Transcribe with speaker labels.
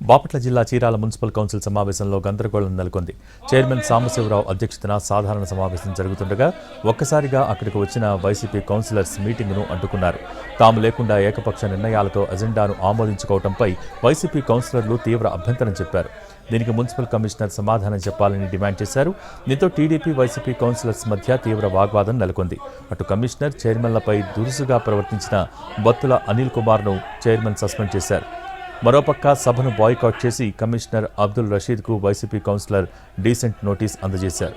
Speaker 1: బాపట్ల జిల్లా Chirala municipal council సమావేశంలో గందరగోళం నెలకొంది. చైర్మన్ సాంబశివరావు అధ్యక్షతన సాధారణ సమావేశం జరుగుతుండగా ఒక్కసారిగా అక్కడికి వచ్చిన వైసీపీ కౌన్సిలర్స్ మీటింగును అడ్డుకున్నారు. తాము లేకుండా ఏకపక్ష నిర్ణయాలతో అజెండాను ఆమోదించుకోవడంపై వైసీపీ కౌన్సిలర్లు తీవ్ర అభ్యంతరం చెప్పారు. దీనికి మున్సిపల్ కమిషనర్ సమాధానం చెప్పాలని డిమాండ్ చేశారు. దీంతో టీడీపీ వైసీపీ కౌన్సిలర్స్ మధ్య తీవ్ర వాగ్వాదం నెలకొంది. అటు కమిషనర్ చైర్మన్లపై దురుసుగా ప్రవర్తించిన బత్తుల అనిల్ కుమార్ను చైర్మన్ సస్పెండ్ చేశారు. మరోపక్క సభను బాయ్కాట్ చేసి కమిషనర్ అబ్దుల్ రషీద్కు వైసీపీ కౌన్సిలర్ డీసెంట్ నోటీస్ అందజేశారు.